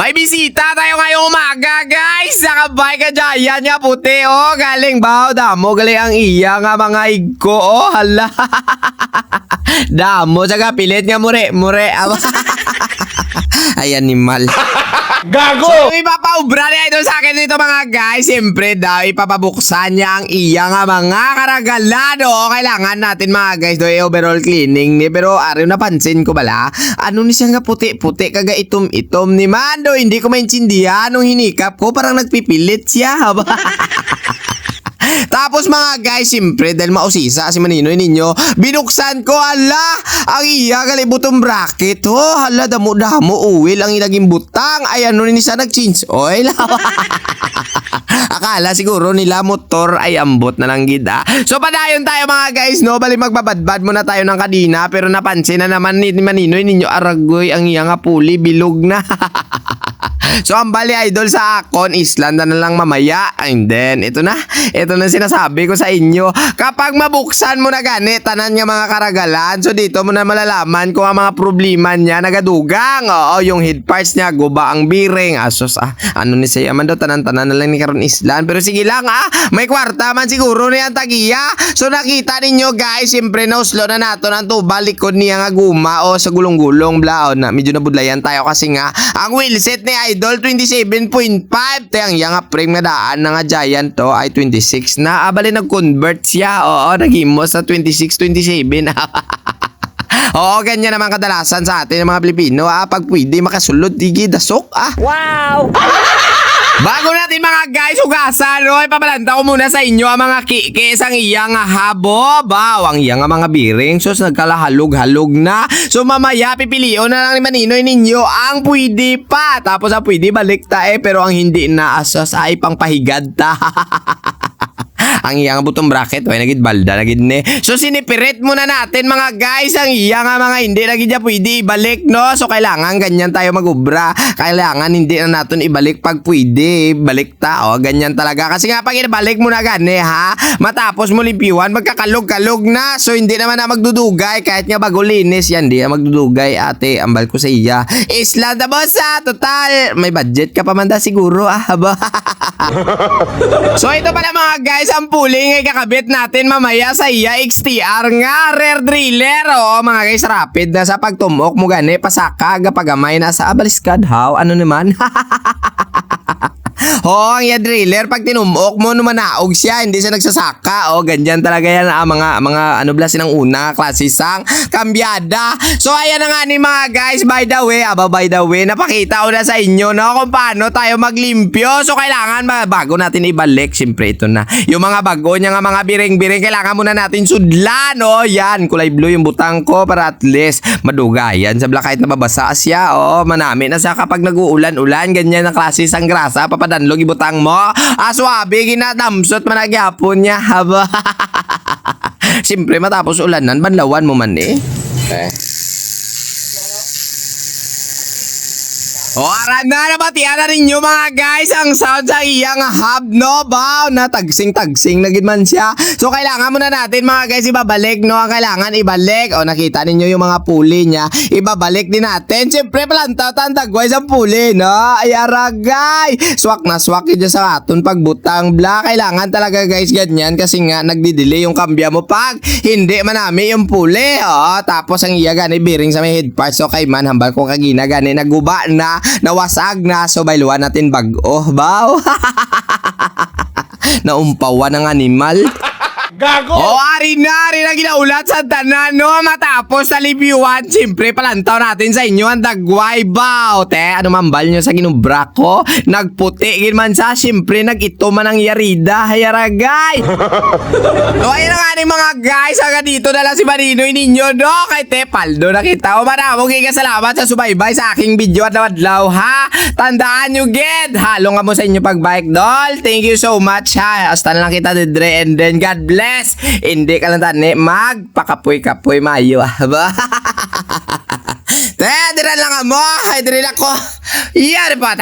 May bisita tayo ngayong umaga, guys. Nakabay ka dyan. Yan nga puti, oh. Galing ba? Damo, galing ang iya nga mga igko, oh. Hala. Damo, saga pilit nga mure. Ay, animal. Gago! So, ipapaubra niya ito sa akin dito mga guys. Siyempre daw, ipapabuksan niya ang iya nga mga karagalan. O, kailangan natin mga guys do overall cleaning ni. Pero araw napansin ko bala, ano ni siya nga puti-puti kaga itom-itom ni Mando. Hindi ko maintindihan nung hinikap ko. Parang nagpipilit siya. Tapos mga guys, siyempre dahil mausisa si Maninoy ninyo, binuksan ko, hala, ang iya kalibutong bracket. Oh, hala, damo-damo, uwil ang ilaging butang. Ay, ano ni siya nag-change oil? Akala siguro nila motor ay ambot na lang gida. So, padayon tayo mga guys, no? Bali magbabadbad muna tayo ng kadina. Pero napansin na naman ni Maninoy ninyo, aragoy, ang iya nga puli, bilog na. So, ang bali idol sa akon, Island na lang mamaya. And then, ito na sinasabi ko sa inyo. Kapag mabuksan mo na gani, tanan nga mga karagalan. So, dito mo na malalaman kung ang mga problema niya nagadugang. Oo, yung head parts niya, guba ang bearing. Asos, ano ni siya man daw, tanan-tanan na lang ni karon Island. Pero sige lang, may kwarta man siguro niya ang tagiya. So, nakita ninyo guys, siyempre nauslo na nato ng tubal likod niya nga guma o sa gulong-gulong blao na medyo nabudlayan tayo kasi nga ang wheelset ni idol 27.5. Tayang yang frame nga daan na nga giant to ay 26 na. Abali nag-convert siya. Oo, naghimo sa 26-27. Oo, ganyan naman kadalasan sa atin ng mga Pilipino. Pag pwede makasulod, digi dasok. Wow! Bago natin mga guys hugasan, no, ipabalanta ko muna sa inyo ang mga kikis ang iyang habo. Ang iyang mga bearing. So, nagkalahalog-halog na. So, mamaya pipilion na lang ni Maninoy ninyo ang pwede pa. Tapos ang pwede balik pero ang hindi na asas ay pangpahigad ta. Ang iyang butong bracket, ay nagid balda, nagid ne. So, sinipirit muna natin mga guys ang iyang mga hindi nagid niya pwede ibalik, no? So, kailangan ganyan tayo magubra. Kailangan hindi na natin ibalik pag pwede. Balik ta, ganyan talaga. Kasi nga, pag ibalik mo na gani, ha? Matapos mo limpiwan, magkakalog-kalog na. So, hindi naman na magdudugay. Kahit nga bago linis, yan, hindi na magdudugay, ate. Ambal ko sa iya. Isla na boss, total. May budget ka pa man da siguro, haba. So, ito pala mga guys, ang puling ay kakabit natin mamaya sa iya XTR nga rear driller. Mga guys, rapid na sa pagtumok mo gani pasaka gapagamay na sa abaliskad how ano naman. Ang iya driller pag tinumok mo numanaog siya, hindi siya nagsasaka. Ganyan talaga yan mga ano blasin ng una klase sang kambyada. So ayan na nga ni mga guys, by the way, napakita ko na sa inyo no kung paano tayo maglimpyo. So kailangan bago natin ibalik, siyempre ito na yung mga bago niya nga mga biring-biring, kailangan muna natin sudlan. Yan, kulay blue yung butang ko para at least madugayan sa kahit nababasa siya. Manami na sa kapag nag-uulan-ulan, ganyan na klase sang grasa papadanlog ibutang mo. Swabe, ginadamsot managyapon niya. Haba. Siyempre, matapos ulanan, banlawan mo man eh. Aran na nabatian na rin nyo mga guys ang sound sa iyang hub, no? Na tagsing-tagsing na man siya. So, kailangan muna natin mga guys ibabalik, no? Ang kailangan ibalik. Nakita ninyo yung mga puli niya. Ibabalik din natin. Siyempre, palanta-tan tagway sa puli, no? Ay, aragay. Swak na swak yun sa aton pagbutang bla. Kailangan talaga guys ganyan kasi nga nagdi-delay yung kambya mo pag hindi manami yung puli. Tapos ang iya gani bearing sa may head parts. So, kay man, hambal ko kagina gani naguba na, nawasag na. So, bayluan natin bago. Naumpawan ng animal. Gago! Ari na ginaulat sa tanan, no? Matapos sa libyuan, siyempre palantaw natin sa inyo ang dagway baw. Ano mambal nyo sa ginubra ko? Nagputi man sa, siyempre nag-ito man ang yarida. Hayaragay! So, ayun na nga ni mga guys, hanggang dito na lang si Maninoy ninyo, no? Kay Paldo nakita ko. Maramong salamat sa subaybay sa aking video at lawadlaw, ha? Tandaan nyo, ged! Halo nga mo sa inyo pagbike, dol. Thank you so much, ha? Hasta na lang kita, Didre, and then God bless. Hindi ka lang tani magpakapoy-kapoy mayo. Dira lang mo. Ay, dira lang ko. Yari pa.